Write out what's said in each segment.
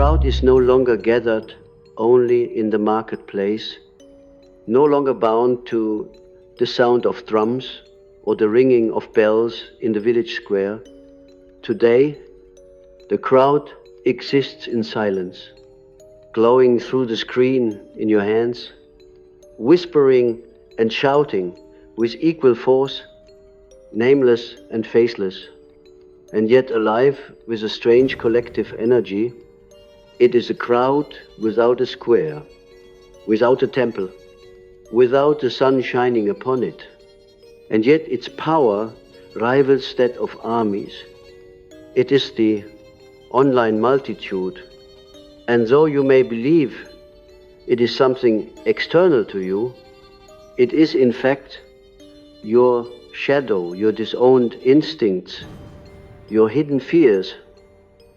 crowd is no longer gathered only in the marketplace, no longer bound to the sound of drums or the ringing of bells in the village square. Today, the crowd exists in silence, glowing through the screen in your hands, whispering and shouting with equal force, nameless and faceless, and yet alive with a strange collective energy. It is a crowd without a square, without a temple, without the sun shining upon it, and yet its power rivals that of armies. It is the online multitude, and though you may believe it is something external to you, it is in fact your shadow, your disowned instincts, your hidden fears,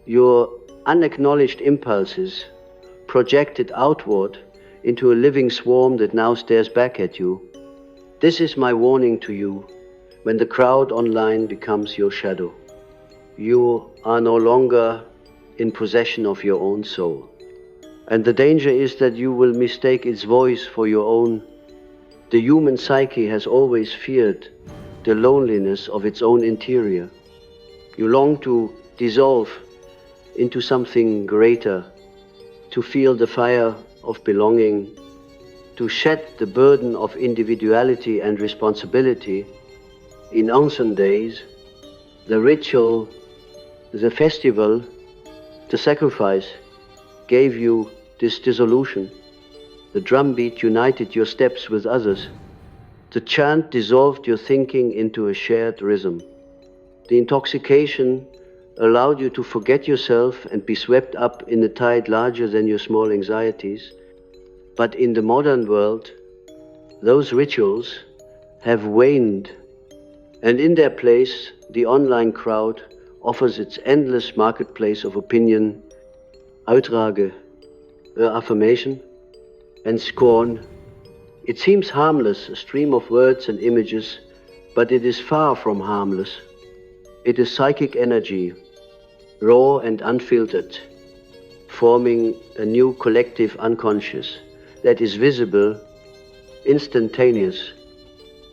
your unacknowledged impulses projected outward into a living swarm that now stares back at you. This is my warning to you when the crowd online becomes your shadow. You are no longer in possession of your own soul. And the danger is that you will mistake its voice for your own. The human psyche has always feared the loneliness of its own interior. You long to dissolve into something greater, to feel the fire of belonging, to shed the burden of individuality and responsibility. In ancient days, the ritual, the festival, the sacrifice gave you this dissolution. The drumbeat united your steps with others. The chant dissolved your thinking into a shared rhythm. The intoxication allowed you to forget yourself and be swept up in a tide larger than your small anxieties. But in the modern world, those rituals have waned, and in their place, the online crowd offers its endless marketplace of opinion, outrage, affirmation, and scorn. It seems harmless, a stream of words and images, but it is far from harmless. It is psychic energy, raw and unfiltered, forming a new collective unconscious that is visible, instantaneous,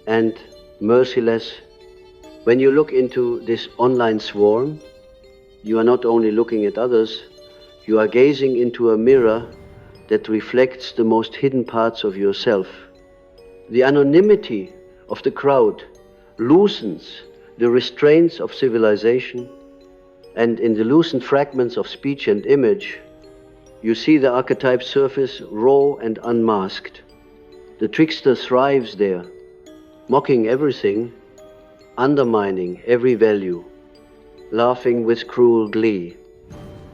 and merciless. When you look into this online swarm, you are not only looking at others, you are gazing into a mirror that reflects the most hidden parts of yourself. The anonymity of the crowd loosens the restraints of civilization, and in the loosened fragments of speech and image, you see the archetype surface raw and unmasked. The trickster thrives there, mocking everything, undermining every value, laughing with cruel glee.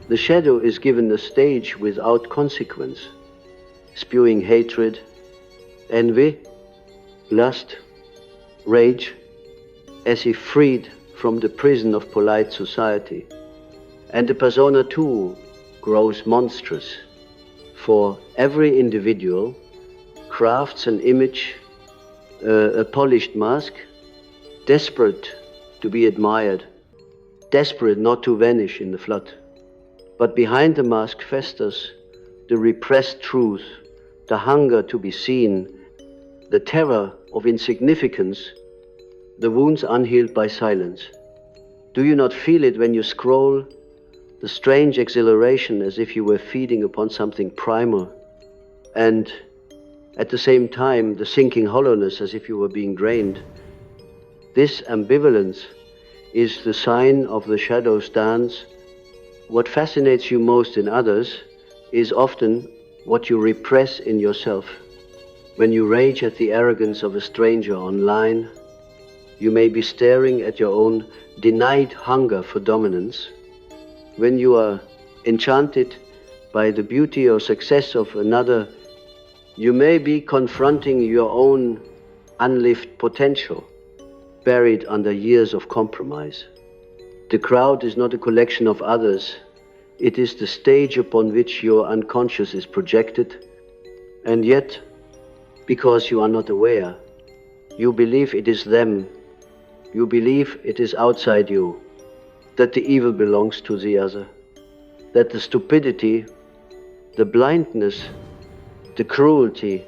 The shadow is given a stage without consequence, spewing hatred, envy, lust, rage, as if freed from the prison of polite society. And the persona too grows monstrous, for every individual crafts an image, a polished mask, desperate to be admired, desperate not to vanish in the flood. But behind the mask festers the repressed truth, the hunger to be seen, the terror of insignificance, the wounds unhealed by silence. Do you not feel it when you scroll? The strange exhilaration as if you were feeding upon something primal, and at the same time the sinking hollowness as if you were being drained. This ambivalence is the sign of the shadow's dance. What fascinates you most in others is often what you repress in yourself. When you rage at the arrogance of a stranger online, you may be staring at your own denied hunger for dominance. When you are enchanted by the beauty or success of another, you may be confronting your own unlived potential, buried under years of compromise. The crowd is not a collection of others. It is the stage upon which your unconscious is projected, and yet, because you are not aware, you believe it is them. You believe it is outside you, that the evil belongs to the other. that the stupidity, the blindness, the cruelty,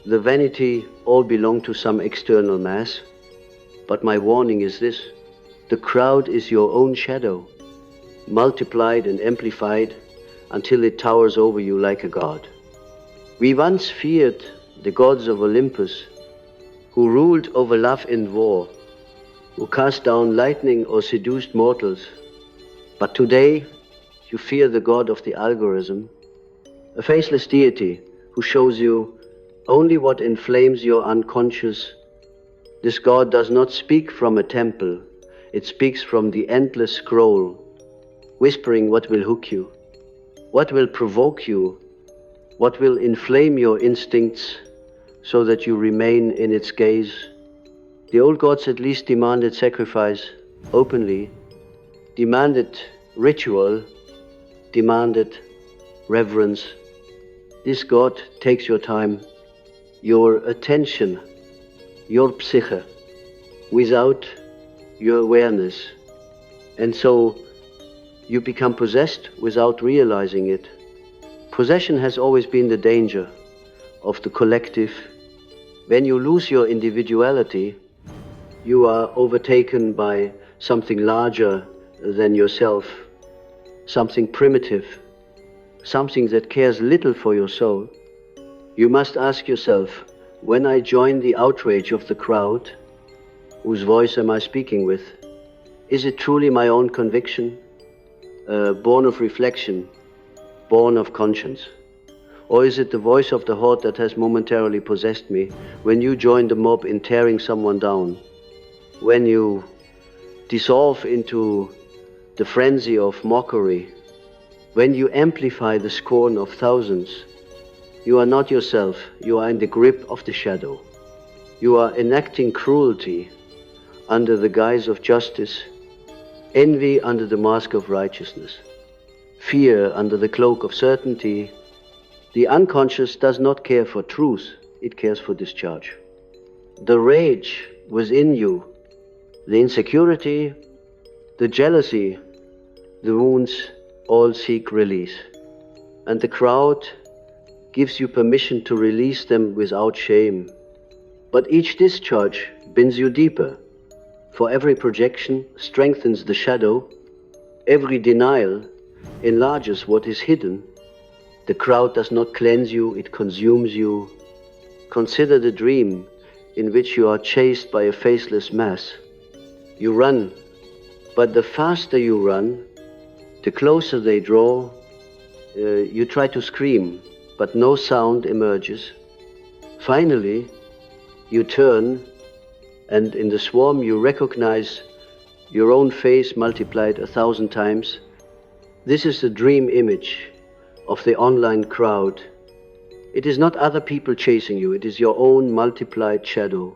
the vanity all belong to some external mass. But my warning is this: the crowd is your own shadow, multiplied and amplified until it towers over you like a god. We once feared the gods of Olympus, who ruled over love and war, who cast down lightning or seduced mortals. But today, you fear the god of the algorithm, a faceless deity who shows you only what inflames your unconscious. This god does not speak from a temple, it speaks from the endless scroll, whispering what will hook you, what will provoke you, what will inflame your instincts so that you remain in its gaze. The old gods at least demanded sacrifice openly, demanded ritual, demanded reverence. This god takes your time, your attention, your psyche, without your awareness. And so you become possessed without realizing it. Possession has always been the danger of the collective. When you lose your individuality, you are overtaken by something larger than yourself, something primitive, something that cares little for your soul. You must ask yourself, when I join the outrage of the crowd, whose voice am I speaking with? Is it truly my own conviction, born of reflection, born of conscience? Or is it the voice of the horde that has momentarily possessed me when you join the mob in tearing someone down? When you dissolve into the frenzy of mockery, when you amplify the scorn of thousands, you are not yourself, you are in the grip of the shadow. You are enacting cruelty under the guise of justice, envy under the mask of righteousness, fear under the cloak of certainty. The unconscious does not care for truth, it cares for discharge. The rage within you, the insecurity, the jealousy, the wounds, all seek release. And the crowd gives you permission to release them without shame. But each discharge binds you deeper, for every projection strengthens the shadow, every denial enlarges what is hidden. The crowd does not cleanse you, it consumes you. Consider the dream in which you are chased by a faceless mass. You run, but the faster you run, the closer they draw. You try to scream, but no sound emerges. Finally, you turn, and in the swarm you recognize your own face multiplied 1,000 times. This is the dream image of the online crowd. It is not other people chasing you, it is your own multiplied shadow.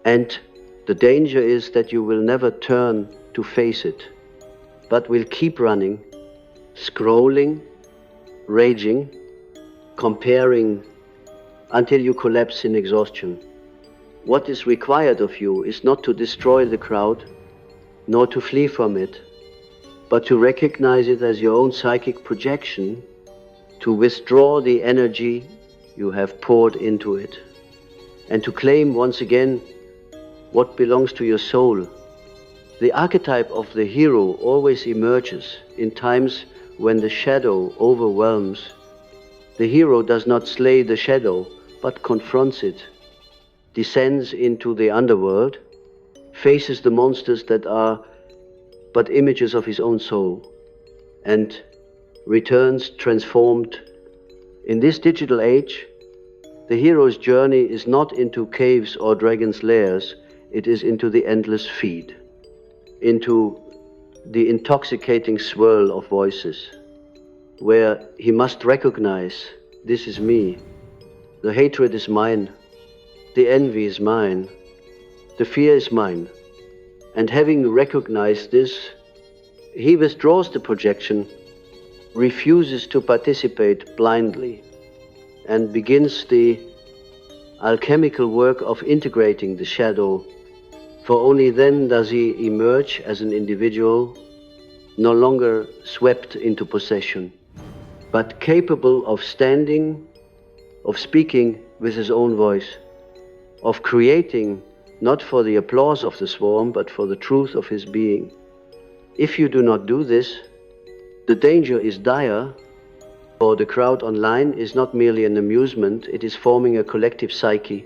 And the danger is that you will never turn to face it, but will keep running, scrolling, raging, comparing, until you collapse in exhaustion. What is required of you is not to destroy the crowd, nor to flee from it, but to recognize it as your own psychic projection, to withdraw the energy you have poured into it, and to claim once again what belongs to your soul. The archetype of the hero always emerges in times when the shadow overwhelms. The hero does not slay the shadow, but confronts it, descends into the underworld, faces the monsters that are but images of his own soul, and returns transformed. In this digital age, the hero's journey is not into caves or dragons' lairs, it is into the endless feed, into the intoxicating swirl of voices, where he must recognize, this is me, the hatred is mine, the envy is mine, the fear is mine. And having recognized this, he withdraws the projection, refuses to participate blindly, and begins the alchemical work of integrating the shadow, for only then does he emerge as an individual no longer swept into possession, but capable of standing, of speaking with his own voice, of creating not for the applause of the swarm, but for the truth of his being. If you do not do this, the danger is dire, for the crowd online is not merely an amusement, it is forming a collective psyche,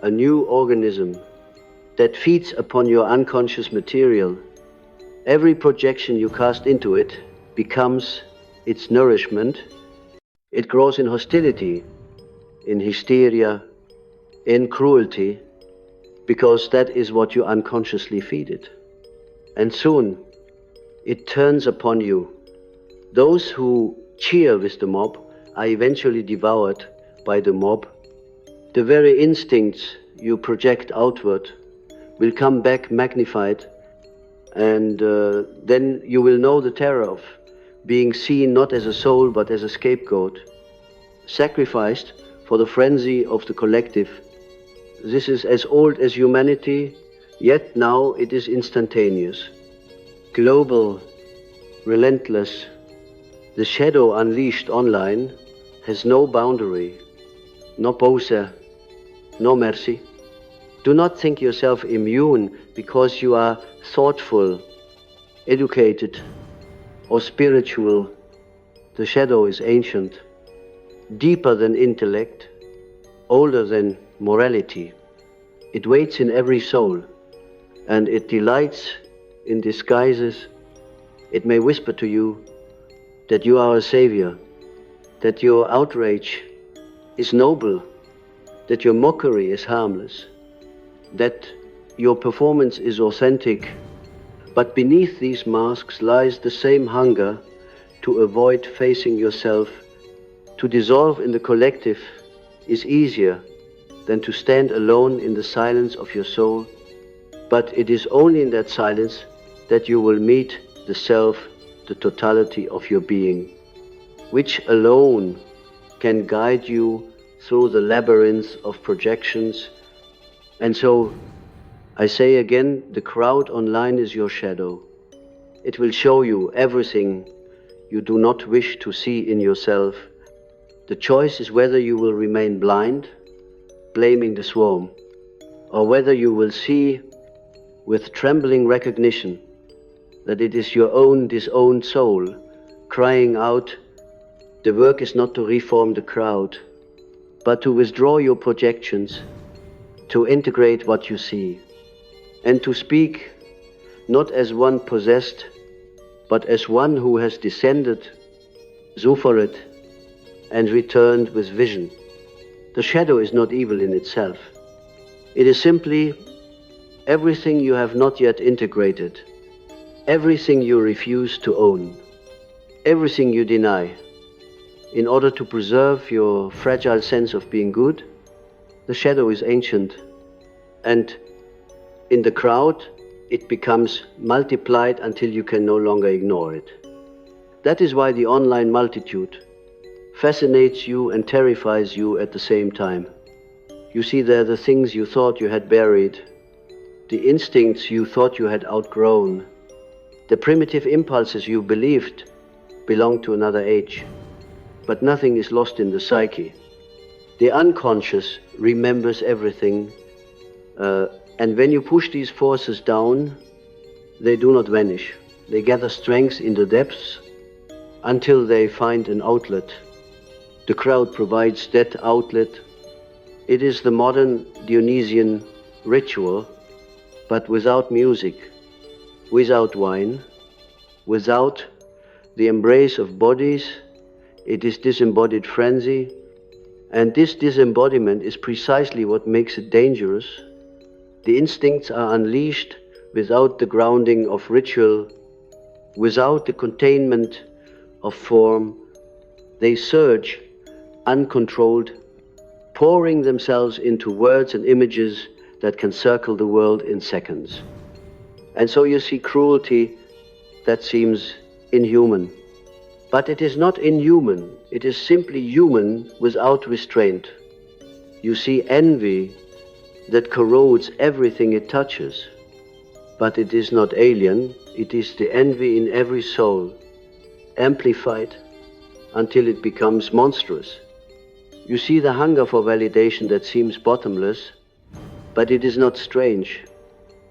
a new organism that feeds upon your unconscious material. Every projection you cast into it becomes its nourishment. It grows in hostility, in hysteria, in cruelty, because that is what you unconsciously feed it. And soon it turns upon you. Those who cheer with the mob are eventually devoured by the mob. The very instincts you project outward will come back magnified, and then you will know the terror of being seen not as a soul but as a scapegoat, sacrificed for the frenzy of the collective. This is as old as humanity, yet now it is instantaneous. Global, relentless, the shadow unleashed online has no boundary, no pause, no mercy. Do not think yourself immune because you are thoughtful, educated, or spiritual. The shadow is ancient, deeper than intellect, older than morality. It waits in every soul, and it delights in disguises. It may whisper to you that you are a savior, that your outrage is noble, that your mockery is harmless, that your performance is authentic. But beneath these masks lies the same hunger to avoid facing yourself. To dissolve in the collective is easier than to stand alone in the silence of your soul. But it is only in that silence that you will meet the self, the totality of your being, which alone can guide you through the labyrinth of projections. And so, I say again, the crowd online is your shadow. It will show you everything you do not wish to see in yourself. The choice is whether you will remain blind, blaming the swarm, or whether you will see with trembling recognition that it is your own disowned soul crying out, the work is not to reform the crowd, but to withdraw your projections, to integrate what you see, and to speak not as one possessed, but as one who has descended, suffered, and returned with vision. The shadow is not evil in itself. It is simply everything you have not yet integrated, everything you refuse to own, everything you deny. In order to preserve your fragile sense of being good, the shadow is ancient, and in the crowd it becomes multiplied until you can no longer ignore it. That is why the online multitude fascinates you and terrifies you at the same time. You see there the things you thought you had buried, the instincts you thought you had outgrown, the primitive impulses you believed belonged to another age. But nothing is lost in the psyche. The unconscious remembers everything, and when you push these forces down, they do not vanish. They gather strength in the depths until they find an outlet. The crowd provides that outlet. It is the modern Dionysian ritual, but without music, without wine, without the embrace of bodies. It is disembodied frenzy, and this disembodiment is precisely what makes it dangerous. The instincts are unleashed without the grounding of ritual, without the containment of form. They surge uncontrolled, pouring themselves into words and images that can circle the world in seconds. And so you see cruelty that seems inhuman. But it is not inhuman, it is simply human without restraint. You see envy that corrodes everything it touches. but it is not alien. It is the envy in every soul, amplified until it becomes monstrous. You see the hunger for validation that seems bottomless, but it is not strange.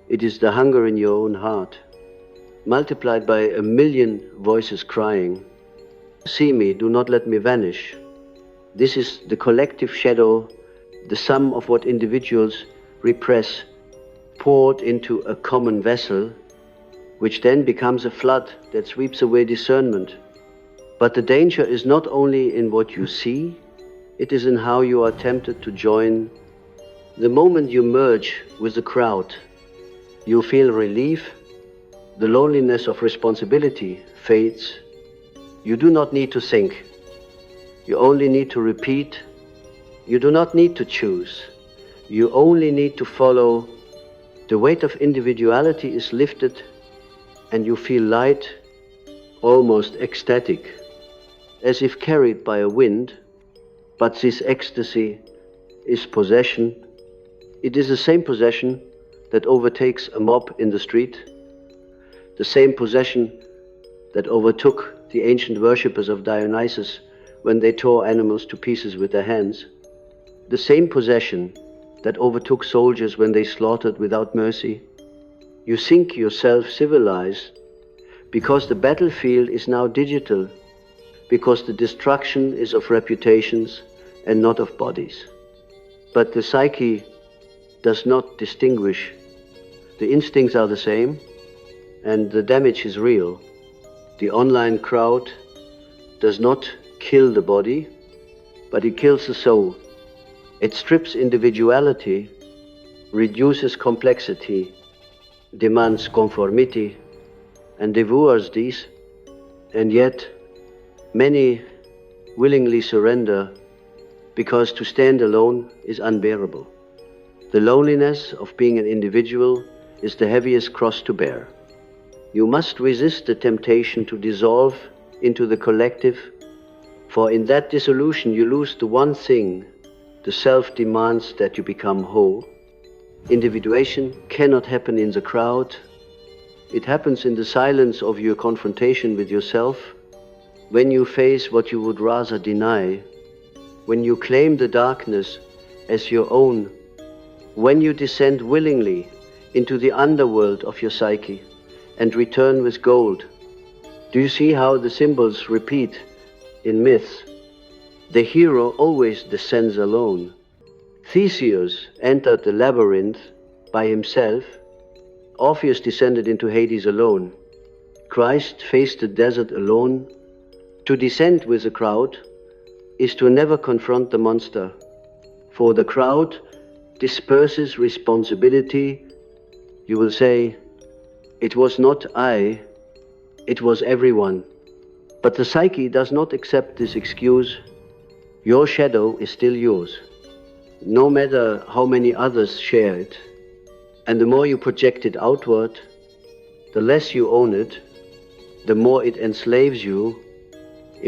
It is the hunger in your own heart, multiplied by 1,000,000 voices crying, "See me, do not let me vanish." This is the collective shadow, the sum of what individuals repress, poured into a common vessel, which then becomes a flood that sweeps away discernment. But the danger is not only in what you see, it is in how you are tempted to join. The moment you merge with the crowd, you feel relief. The loneliness of responsibility fades. You do not need to think. You only need to repeat. You do not need to choose. You only need to follow. The weight of individuality is lifted and you feel light, almost ecstatic, as if carried by a wind. But this ecstasy is possession. It is the same possession that overtakes a mob in the street, the same possession that overtook the ancient worshippers of Dionysus when they tore animals to pieces with their hands, the same possession that overtook soldiers when they slaughtered without mercy. You think yourself civilized because the battlefield is now digital, because the destruction is of reputations and not of bodies. But the psyche does not distinguish. The instincts are the same, and the damage is real. The online crowd does not kill the body, but it kills the soul. It strips individuality, reduces complexity, demands conformity, and devours these, and yet many willingly surrender because to stand alone is unbearable. The loneliness of being an individual is the heaviest cross to bear. You must resist the temptation to dissolve into the collective, for in that dissolution you lose the one thing the self demands, that you become whole. Individuation cannot happen in the crowd. It happens in the silence of your confrontation with yourself, when you face what you would rather deny, when you claim the darkness as your own, when you descend willingly into the underworld of your psyche and return with gold. Do you see how the symbols repeat in myths? The hero always descends alone. Theseus entered the labyrinth by himself. Orpheus descended into Hades alone. Christ faced the desert alone. To descend with the crowd is to never confront the monster, for the crowd disperses responsibility. You will say, "It was not I, it was everyone." But the psyche does not accept this excuse. Your shadow is still yours, no matter how many others share it. And the more you project it outward, the less you own it, the more it enslaves you.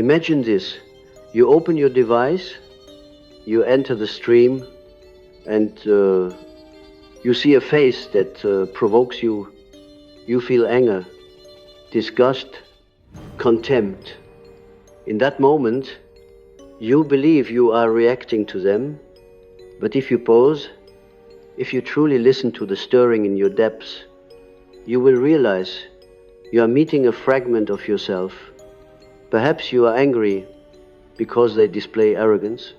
Imagine this. You open your device, you enter the stream, and you see a face that provokes you. You feel anger, disgust, contempt. In that moment, you believe you are reacting to them, but if you pause, if you truly listen to the stirring in your depths, you will realize you are meeting a fragment of yourself. Perhaps you are angry because they display arrogance,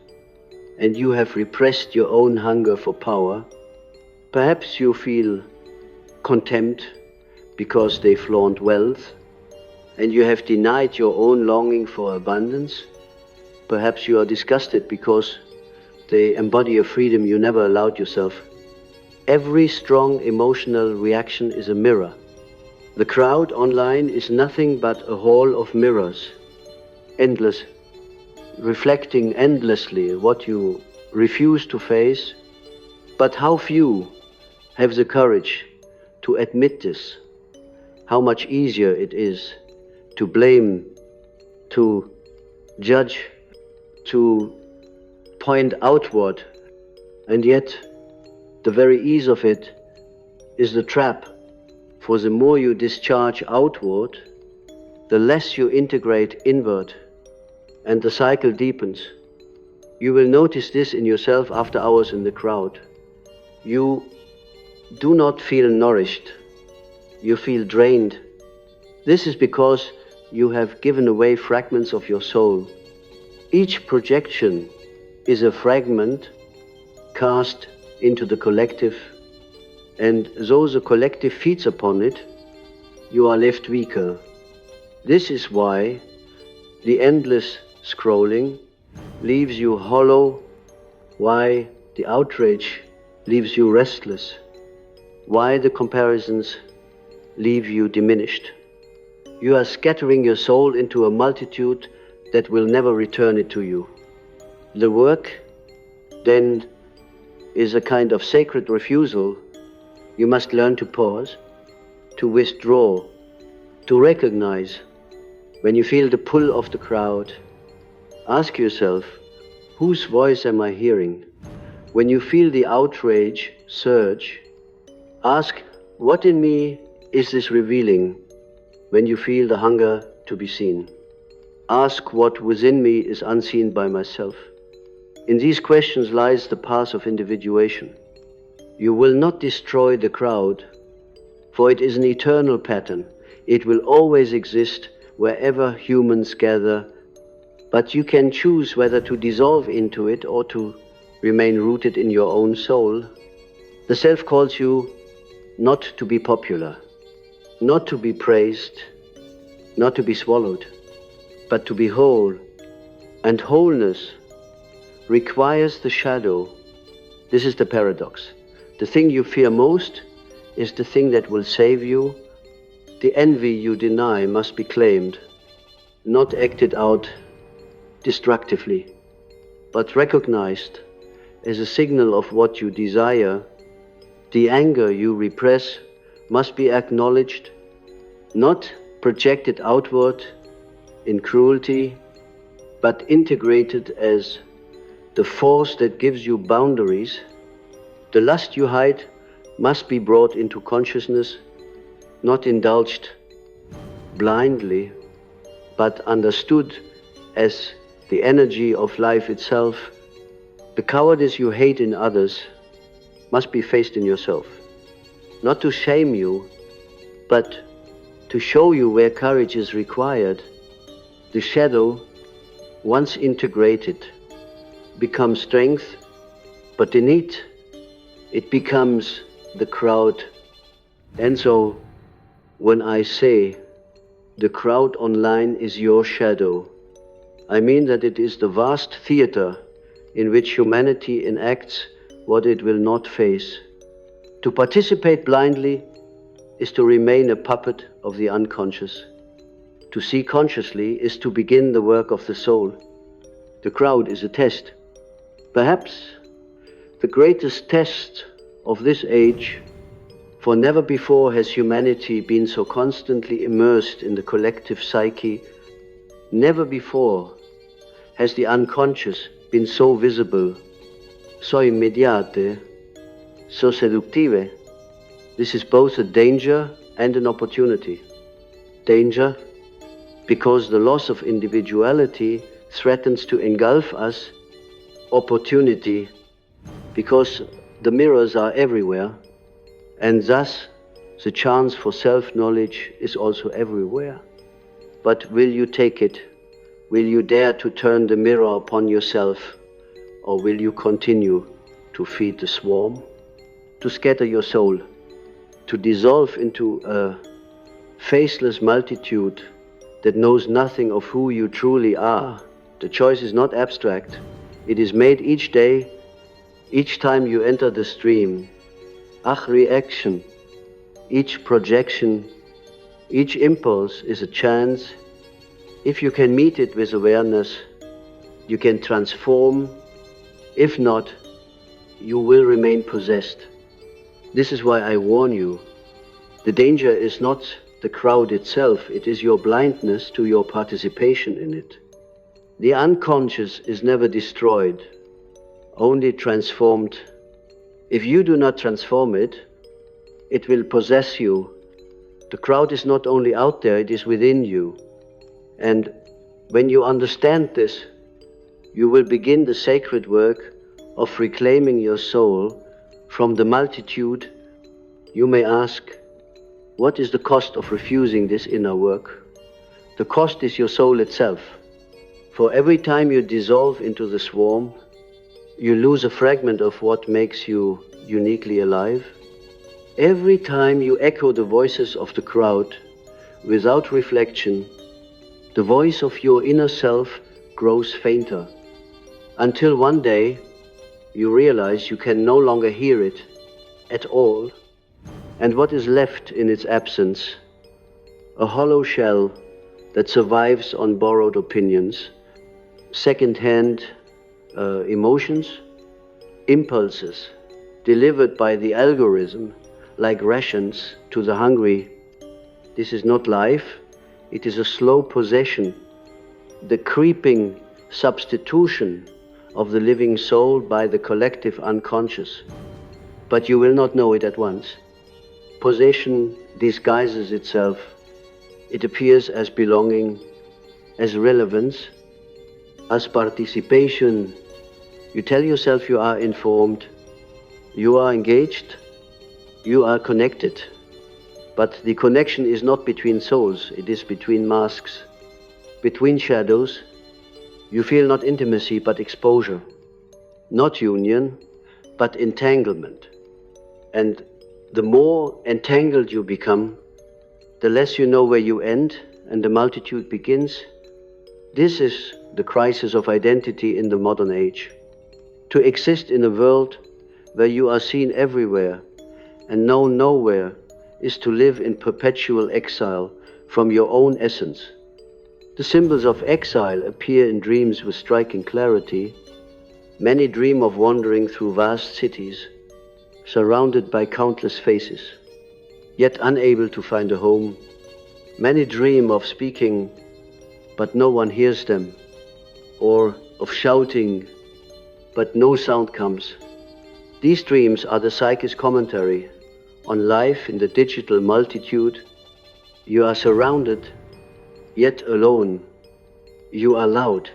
and you have repressed your own hunger for power. Perhaps you feel contempt because they flaunt wealth, and you have denied your own longing for abundance. Perhaps you are disgusted because they embody a freedom you never allowed yourself. Every strong emotional reaction is a mirror. The crowd online is nothing but a hall of mirrors, endless, reflecting endlessly what you refuse to face. But how few have the courage to admit this? How much easier it is to blame, to judge, to point outward, and yet the very ease of it is the trap, For the more you discharge outward, the less you integrate inward, and the cycle deepens. You will notice this in yourself after hours in the crowd. You do not feel nourished. You feel drained. This is because you have given away fragments of your soul. Each projection is a fragment cast into the collective, and though the collective feeds upon it, you are left weaker. This is why the endless scrolling leaves you hollow, why the outrage leaves you restless, why the comparisons leave you diminished. You are scattering your soul into a multitude that will never return it to you. The work, then, is a kind of sacred refusal. You must learn to pause, to withdraw, to recognize. When you feel the pull of the crowd, ask yourself, whose voice am I hearing? When you feel the outrage surge, ask, what in me is this revealing? When you feel the hunger to be seen, ask what within me is unseen by myself. In these questions lies the path of individuation. You will not destroy the crowd, for it is an eternal pattern. It will always exist wherever humans gather, but you can choose whether to dissolve into it or to remain rooted in your own soul. The self calls you not to be popular, not to be praised, not to be swallowed, but to be whole. And wholeness requires the shadow. This is the paradox. The thing you fear most is the thing that will save you. The envy you deny must be claimed, not acted out destructively, but recognized as a signal of what you desire. The anger you repress must be acknowledged, not projected outward in cruelty, but integrated as the force that gives you boundaries. The lust you hide must be brought into consciousness, not indulged blindly, but understood as the energy of life itself. The cowardice you hate in others must be faced in yourself, not to shame you, but to show you where courage is required. The shadow, once integrated, becomes strength, but in it becomes the crowd. And so, when I say the crowd online is your shadow, I mean that it is the vast theater in which humanity enacts what it will not face. To participate blindly is to remain a puppet of the unconscious. To see consciously is to begin the work of the soul. The crowd is a test. Perhaps the greatest test of this age, for never before has humanity been so constantly immersed in the collective psyche. Never before has the unconscious been so visible, so immediate, so seductive. This is both a danger and an opportunity. Danger, because the loss of individuality threatens to engulf us. Opportunity, because the mirrors are everywhere, and thus the chance for self-knowledge is also everywhere. But will you take it? Will you dare to turn the mirror upon yourself, or will you continue to feed the swarm, to scatter your soul, to dissolve into a faceless multitude that knows nothing of who you truly are? The choice is not abstract. It is made each day, each time you enter the stream. Reaction, each projection, each impulse is a chance. If you can meet it with awareness, you can transform. If not, you will remain possessed. This is why I warn you. The danger is not the crowd itself, it is your blindness to your participation in it. The unconscious is never destroyed, only transformed. If you do not transform it, it will possess you The crowd is not only out there, it is within you. And when you understand this, you will begin the sacred work of reclaiming your soul from the multitude. You may ask, what is the cost of refusing this inner work? The cost is your soul itself. For every time you dissolve into the swarm, you lose a fragment of what makes you uniquely alive. Every time you echo the voices of the crowd without reflection, the voice of your inner self grows fainter, until one day you realize you can no longer hear it at all, and what is left in its absence, a hollow shell that survives on borrowed opinions, second-hand emotions, impulses delivered by the algorithm like rations to the hungry. This is not life, it is a slow possession, the creeping substitution of the living soul by the collective unconscious. But you will not know it at once. Possession disguises itself. It appears as belonging, as relevance, as participation. You tell yourself you are informed, you are engaged, you are connected. But the connection is not between souls, it is between masks, between shadows. You feel not intimacy, but exposure, not union, but entanglement. And the more entangled you become, the less you know where you end and the multitude begins. This is the crisis of identity in the modern age. To exist in a world where you are seen everywhere and known nowhere is to live in perpetual exile from your own essence. The symbols of exile appear in dreams with striking clarity. Many dream of wandering through vast cities, surrounded by countless faces, yet unable to find a home. Many dream of speaking, but no one hears them, or of shouting, but no sound comes. These dreams are the psyche's commentary on life in the digital multitude. You are surrounded, yet alone. You are loud,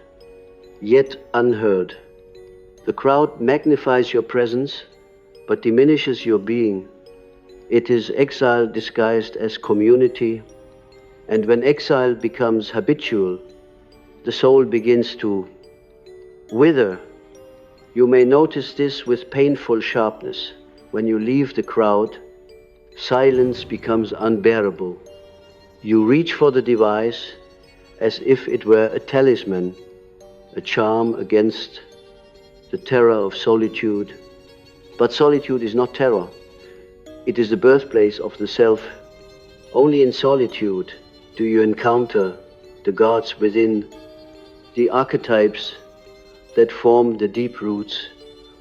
yet unheard. The crowd magnifies your presence, but diminishes your being. It is exile disguised as community, and when exile becomes habitual, the soul begins to wither. You may notice this with painful sharpness. When you leave the crowd, silence becomes unbearable. You reach for the device as if it were a talisman, a charm against the terror of solitude. But solitude is not terror. It is the birthplace of the self. Only in solitude do you encounter the gods within, the archetypes that form the deep roots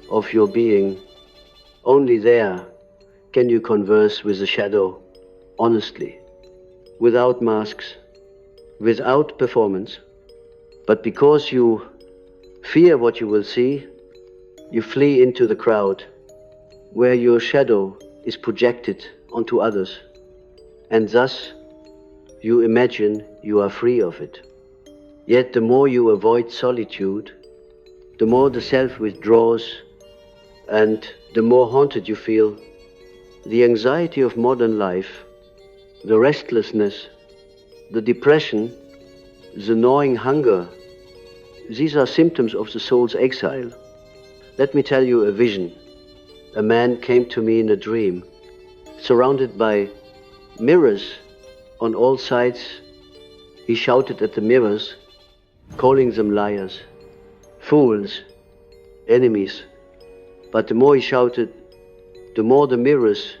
of your being. Only there can you converse with the shadow honestly, without masks, without performance. But because you fear what you will see, you flee into the crowd, where your shadow is projected onto others, and thus you imagine you are free of it. Yet the more you avoid solitude, the more the self withdraws, and the more haunted you feel. The anxiety of modern life, the restlessness, the depression, the gnawing hunger, these are symptoms of the soul's exile. Let me tell you a vision. A man came to me in a dream, surrounded by mirrors on all sides. He shouted at the mirrors, calling them liars, fools, enemies. But the more he shouted, the more the mirrors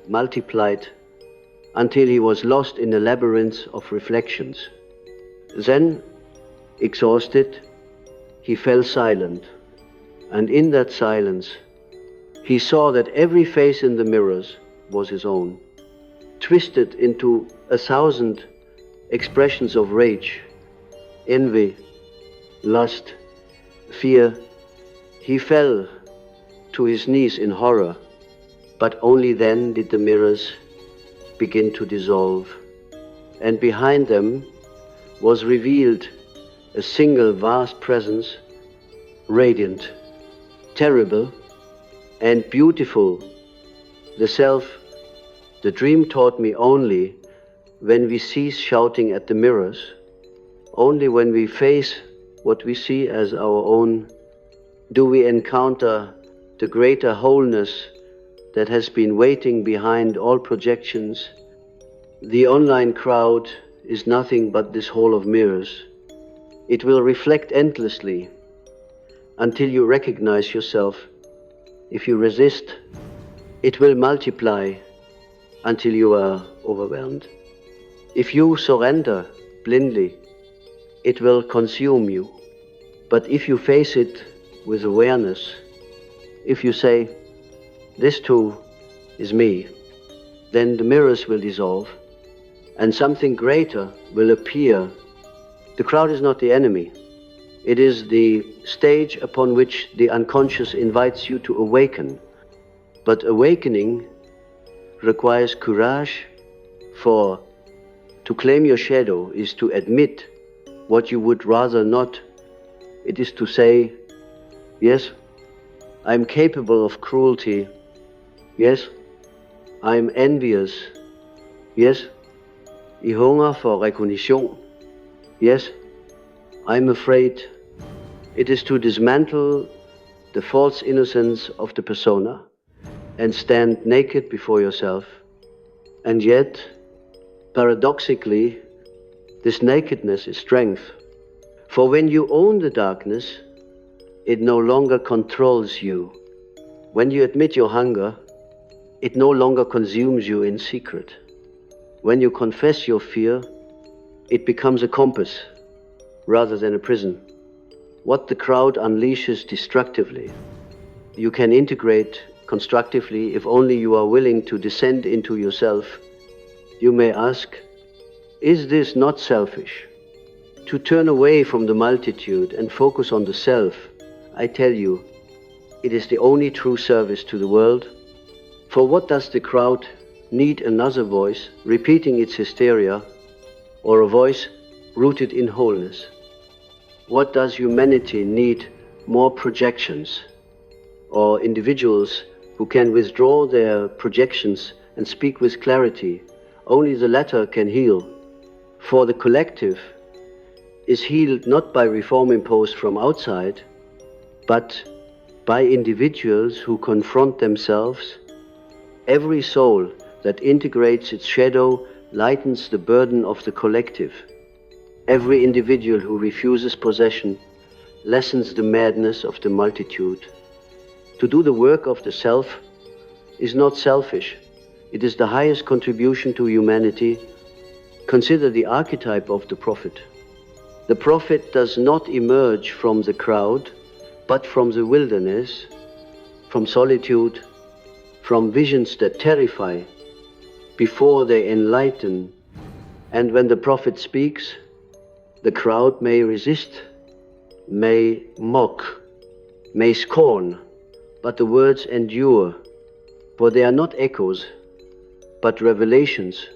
multiplied, until he was lost in a labyrinth of reflections. Then, exhausted, he fell silent, and in that silence, he saw that every face in the mirrors was his own, twisted into 1,000 expressions of rage, envy, lust, fear. He fell to his knees in horror, but only then did the mirrors begin to dissolve, and behind them was revealed a single vast presence, radiant, terrible, and beautiful. The self, the dream taught me, only when we cease shouting at the mirrors, only when we face what we see as our own, do we encounter the greater wholeness that has been waiting behind all projections. The online crowd is nothing but this hall of mirrors. It will reflect endlessly until you recognize yourself. If you resist, it will multiply until you are overwhelmed. If you surrender blindly, it will consume you. But if you face it with awareness, if you say, this too is me, then the mirrors will dissolve and something greater will appear. The crowd is not the enemy. It is the stage upon which the unconscious invites you to awaken. But awakening requires courage, for to claim your shadow is to admit what you would rather not. It is to say, yes, I'm capable of cruelty. Yes, I'm envious. Yes, I hunger for recognition. Yes, I'm afraid. It is to dismantle the false innocence of the persona and stand naked before yourself. And yet, paradoxically, this nakedness is strength. For when you own the darkness, it no longer controls you. When you admit your hunger, it no longer consumes you in secret. When you confess your fear, it becomes a compass rather than a prison. What the crowd unleashes destructively, you can integrate constructively if only you are willing to descend into yourself. You may ask, is this not selfish? To turn away from the multitude and focus on the self, I tell you, it is the only true service to the world. For what does the crowd need another voice repeating its hysteria, or a voice rooted in wholeness? What does humanity need more projections, or individuals who can withdraw their projections and speak with clarity? Only the latter can heal. For the collective is healed not by reform imposed from outside, but by individuals who confront themselves. Every soul that integrates its shadow lightens the burden of the collective. Every individual who refuses possession lessens the madness of the multitude. To do the work of the self is not selfish. It is the highest contribution to humanity. Consider the archetype of the prophet. The prophet does not emerge from the crowd, but from the wilderness, from solitude, from visions that terrify before they enlighten. And when the prophet speaks, the crowd may resist, may mock, may scorn, but the words endure, for they are not echoes, but revelations.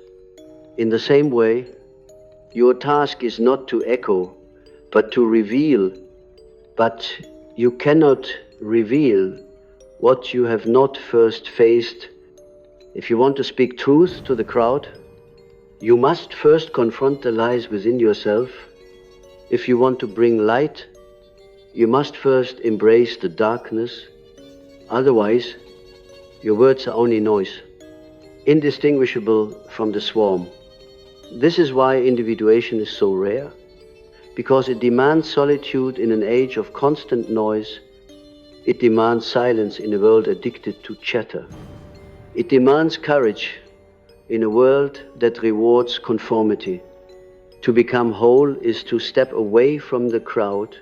In the same way, your task is not to echo, but to reveal. But you cannot reveal what you have not first faced. If you want to speak truth to the crowd, you must first confront the lies within yourself. If you want to bring light, you must first embrace the darkness. Otherwise, your words are only noise, indistinguishable from the swarm. This is why individuation is so rare, because it demands solitude in an age of constant noise. It demands silence in a world addicted to chatter. It demands courage in a world that rewards conformity. To become whole is to step away from the crowd,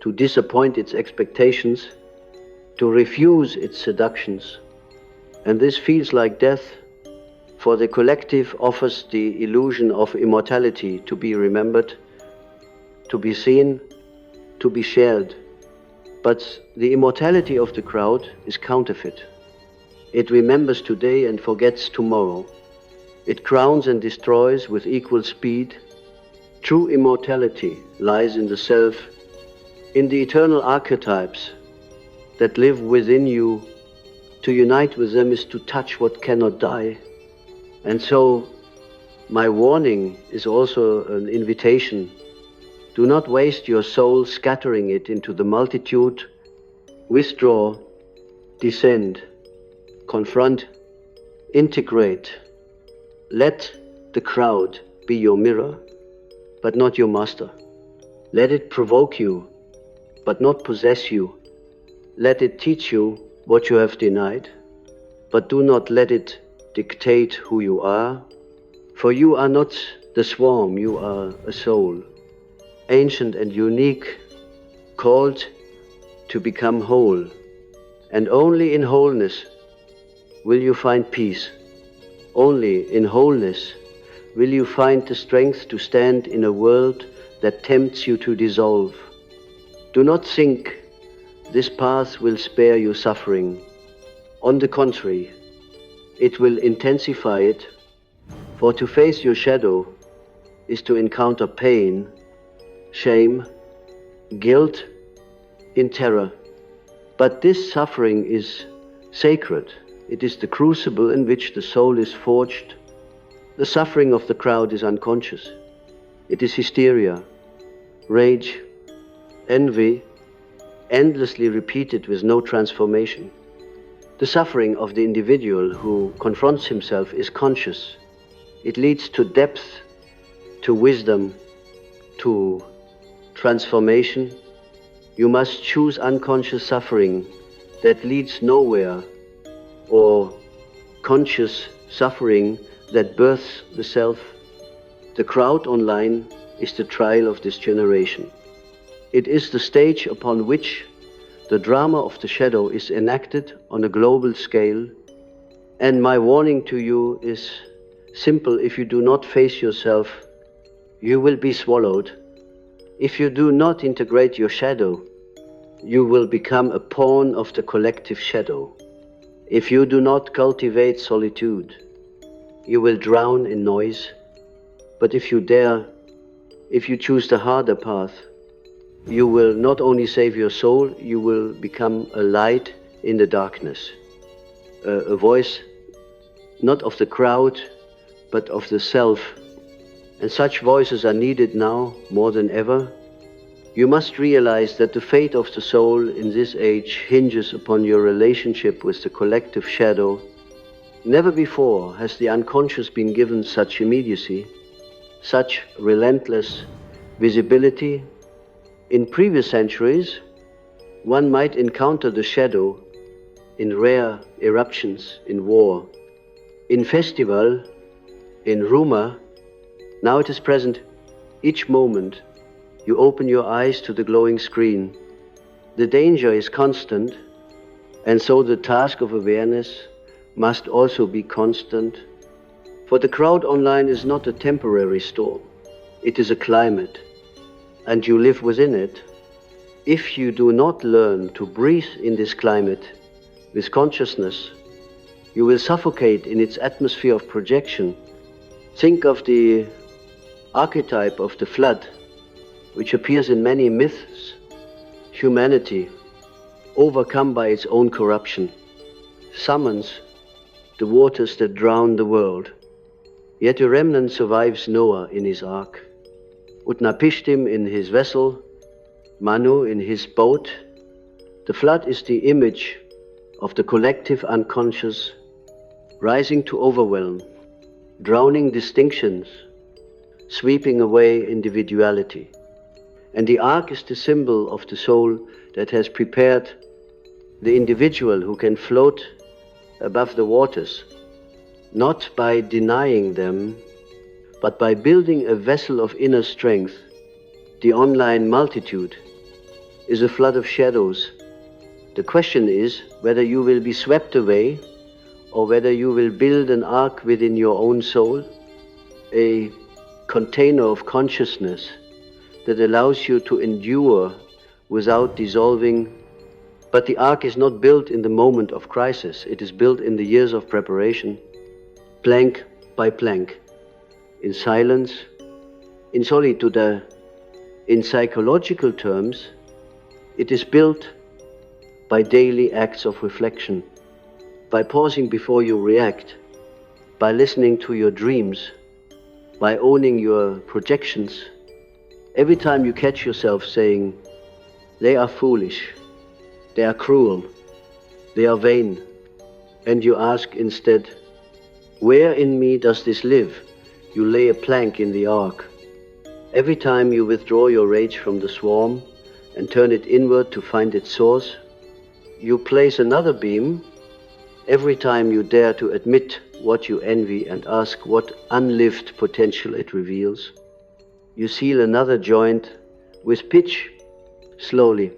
to disappoint its expectations, to refuse its seductions. And this feels like death, for the collective offers the illusion of immortality, to be remembered, to be seen, to be shared. But the immortality of the crowd is counterfeit. It remembers today and forgets tomorrow. It crowns and destroys with equal speed. True immortality lies in the self, in the eternal archetypes that live within you. To unite with them is to touch what cannot die. And so, my warning is also an invitation. Do not waste your soul scattering it into the multitude. Withdraw, descend, confront, integrate. Let the crowd be your mirror, but not your master. Let it provoke you, but not possess you. Let it teach you what you have denied, but do not let it dictate who you are. For you are not the swarm, you are a soul, ancient and unique, called to become whole. And only in wholeness will you find peace. Only in wholeness will you find the strength to stand in a world that tempts you to dissolve. Do not think this path will spare you suffering. On the contrary, it will intensify it, for to face your shadow is to encounter pain, shame, guilt, in terror. But this suffering is sacred. It is the crucible in which the soul is forged. The suffering of the crowd is unconscious. It is hysteria, rage, envy, endlessly repeated with no transformation. The suffering of the individual who confronts himself is conscious. It leads to depth, to wisdom, to transformation. You must choose unconscious suffering that leads nowhere, or conscious suffering that births the self. The crowd online is the trial of this generation. It is the stage upon which the drama of the shadow is enacted on a global scale. And my warning to you is simple: if you do not face yourself, you will be swallowed. If you do not integrate your shadow, you will become a pawn of the collective shadow. If you do not cultivate solitude, you will drown in noise. But if you dare, if you choose the harder path, you will not only save your soul, you will become a light in the darkness, a voice not of the crowd, but of the self. And such voices are needed now more than ever. You must realize that the fate of the soul in this age hinges upon your relationship with the collective shadow. Never before has the unconscious been given such immediacy, such relentless visibility. In previous centuries, one might encounter the shadow in rare eruptions, in war, in festival, in rumor. Now it is present each moment. You open your eyes to the glowing screen. The danger is constant, and so the task of awareness must also be constant. For the crowd online is not a temporary storm. It is a climate, and you live within it. If you do not learn to breathe in this climate with consciousness, you will suffocate in its atmosphere of projection. Think of the archetype of the flood, which appears in many myths. Humanity, overcome by its own corruption, summons the waters that drown the world. Yet a remnant survives Noah in his ark, Utnapishtim in his vessel, Manu in his boat. The flood is the image of the collective unconscious rising to overwhelm, drowning distinctions, sweeping away individuality. And the ark is the symbol of the soul that has prepared the individual who can float above the waters, not by denying them, but by building a vessel of inner strength. The online multitude is a flood of shadows. The question is whether you will be swept away or whether you will build an ark within your own soul, a container of consciousness that allows you to endure without dissolving. But the ark is not built in the moment of crisis. It is built in the years of preparation, plank by plank, in silence, in solitude. In psychological terms, it is built by daily acts of reflection, by pausing before you react, by listening to your dreams, by owning your projections. Every time you catch yourself saying, "They are foolish, they are cruel, they are vain," and you ask instead, "Where in me does this live?" you lay a plank in the ark. Every time you withdraw your rage from the swarm and turn it inward to find its source, you place another beam. Every time you dare to admit what you envy and ask what unlived potential it reveals, you seal another joint with pitch. Slowly,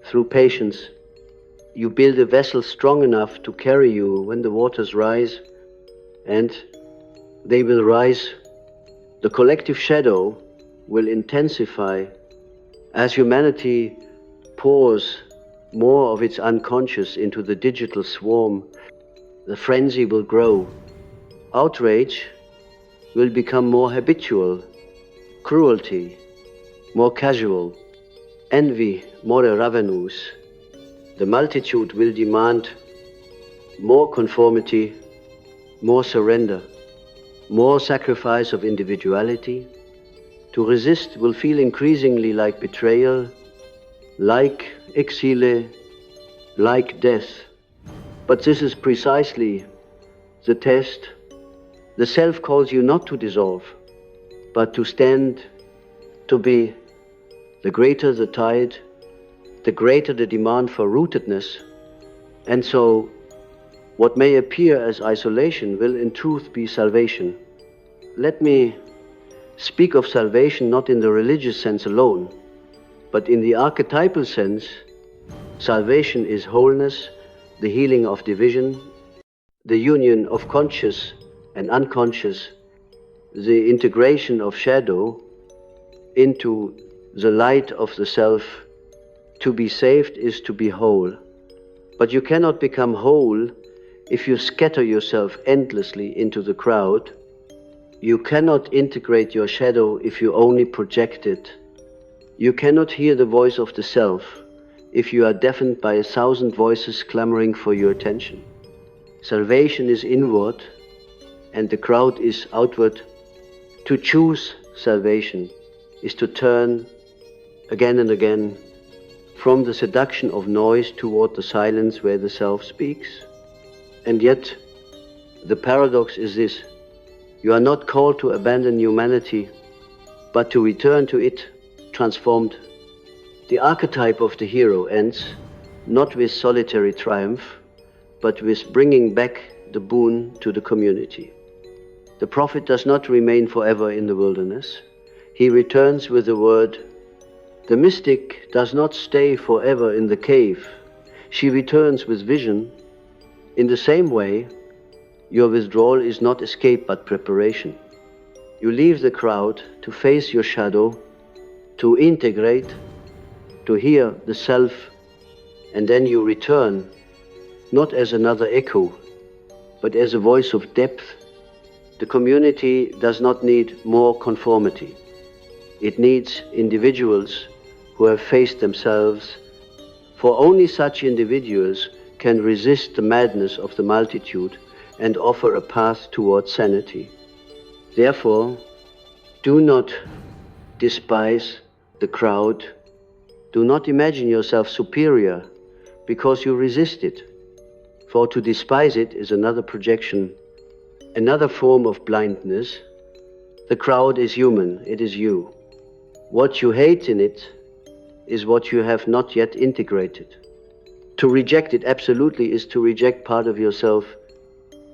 through patience, you build a vessel strong enough to carry you when the waters rise, and they will rise. The collective shadow will intensify as humanity pours more of its unconscious into the digital swarm. The frenzy will grow. Outrage will become more habitual, cruelty more casual, envy more ravenous. The multitude will demand more conformity, more surrender, more sacrifice of individuality. To resist will feel increasingly like betrayal, like exile, like death. But this is precisely the test. The self calls you not to dissolve, but to stand, to be. The greater the tide, the greater the demand for rootedness. And so, what may appear as isolation will in truth be salvation. Let me speak of salvation not in the religious sense alone, but in the archetypal sense. Salvation is wholeness, the healing of division, the union of conscious and unconscious, the integration of shadow into the light of the self. To be saved is to be whole. But you cannot become whole if you scatter yourself endlessly into the crowd. You cannot integrate your shadow if you only project it. You cannot hear the voice of the self if you are deafened by 1,000 voices clamoring for your attention. Salvation is inward and the crowd is outward. To choose salvation is to turn again and again from the seduction of noise toward the silence where the self speaks. And yet, the paradox is this: you are not called to abandon humanity, but to return to it transformed. The archetype of the hero ends not with solitary triumph, but with bringing back the boon to the community. The prophet does not remain forever in the wilderness. He returns with the word. The mystic does not stay forever in the cave. She returns with vision. In the same way, your withdrawal is not escape but preparation. You leave the crowd to face your shadow, to integrate, to hear the self, and then you return, not as another echo, but as a voice of depth. The community does not need more conformity. It needs individuals who have faced themselves, for only such individuals can resist the madness of the multitude and offer a path toward sanity. Therefore, do not despise the crowd. Do not imagine yourself superior because you resist it. For to despise it is another projection, another form of blindness. The crowd is human, it is you. What you hate in it is what you have not yet integrated. To reject it absolutely is to reject part of yourself.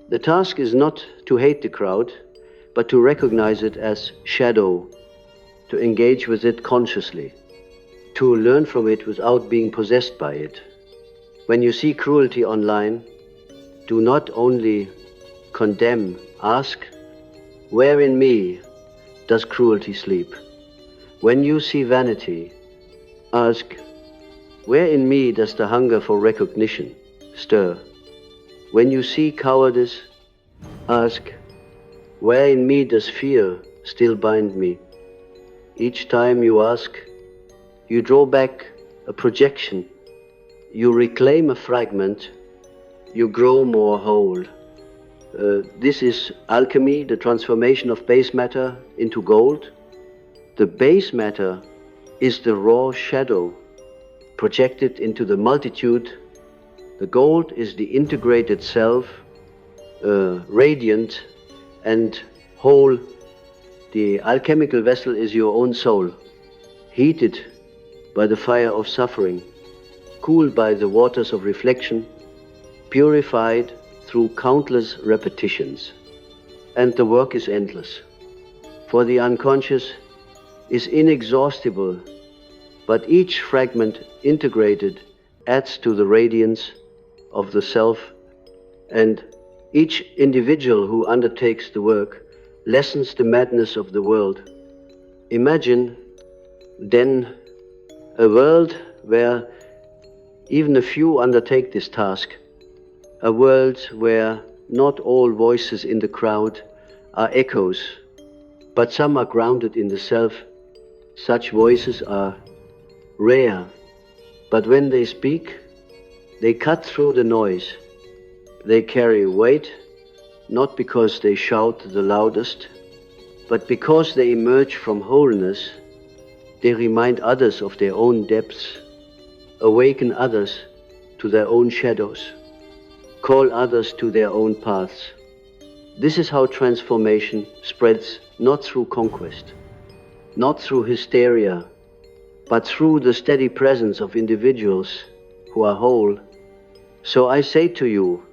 The task is not to hate the crowd, but to recognize it as shadow, to engage with it consciously, to learn from it without being possessed by it. When you see cruelty online, do not only condemn, ask, where in me does cruelty sleep? When you see vanity, ask, where in me does the hunger for recognition stir? When you see cowardice, ask, Where in me does fear still bind me? Each time you ask, you draw back a projection, you reclaim a fragment, you grow more whole. This is alchemy, the transformation of base matter into gold. The base matter is the raw shadow projected into the multitude. The gold is the integrated self, radiant and whole. The alchemical vessel is your own soul, heated by the fire of suffering, cooled by the waters of reflection, purified through countless repetitions. And the work is endless, for the unconscious is inexhaustible, but each fragment integrated adds to the radiance of the self, and each individual who undertakes the work lessens the madness of the world. Imagine then a world where even a few undertake this task, a world where not all voices in the crowd are echoes, but some are grounded in the self. Such voices are rare, but when they speak, they cut through the noise. They carry weight, not because they shout the loudest, but because they emerge from wholeness. They remind others of their own depths, awaken others to their own shadows, call others to their own paths. This is how transformation spreads, not through conquest, not through hysteria, but through the steady presence of individuals who are whole. So I say to you,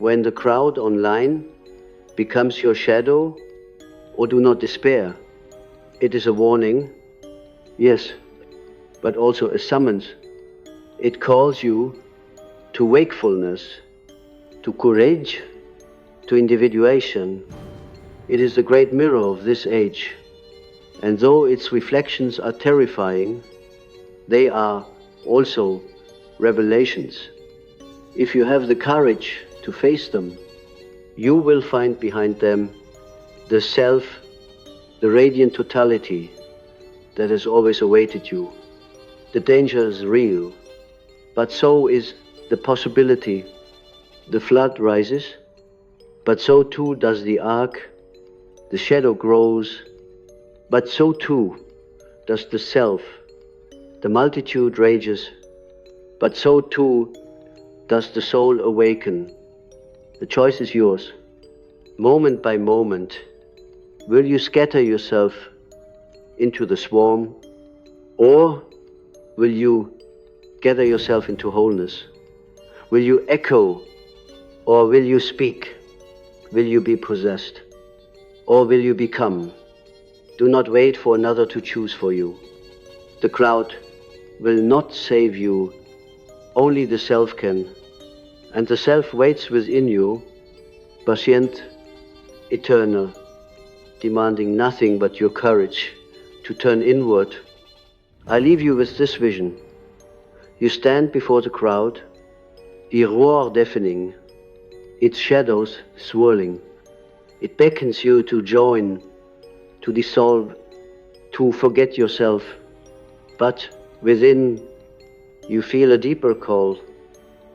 when the crowd online becomes your shadow, or do not despair. It is a warning, yes, but also a summons. It calls you to wakefulness, to courage, to individuation. It is the great mirror of this age. And though its reflections are terrifying, they are also revelations. If you have the courage to face them, you will find behind them the self, the radiant totality that has always awaited you. The danger is real, but so is the possibility. The flood rises, but so too does the ark. The shadow grows, but so too does the self. The multitude rages, but so too does the soul awaken. The choice is yours. Moment by moment, will you scatter yourself into the swarm, or will you gather yourself into wholeness? Will you echo, or will you speak? Will you be possessed, or will you become? Do not wait for another to choose for you. The crowd will not save you, only the self can. And the self waits within you, patient, eternal, demanding nothing but your courage to turn inward. I leave you with this vision. You stand before the crowd, your roar deafening, its shadows swirling. It beckons you to join, to dissolve, to forget yourself. But within, you feel a deeper call,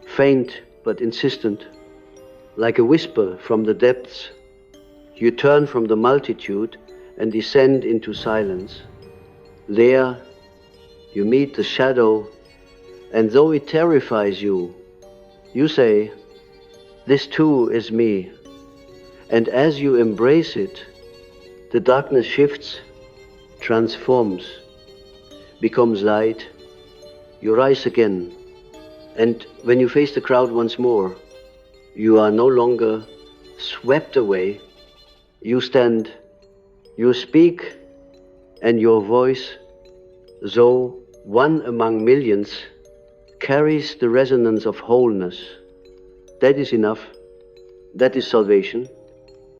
faint but insistent, like a whisper from the depths. You turn from the multitude and descend into silence. There, you meet the shadow, and though it terrifies you, you say, "This too is me." And as you embrace it, the darkness shifts, transforms, becomes light. You rise again, and when you face the crowd once more, you are no longer swept away. You stand, you speak, and your voice, though one among millions, carries the resonance of wholeness. That is enough. That is salvation.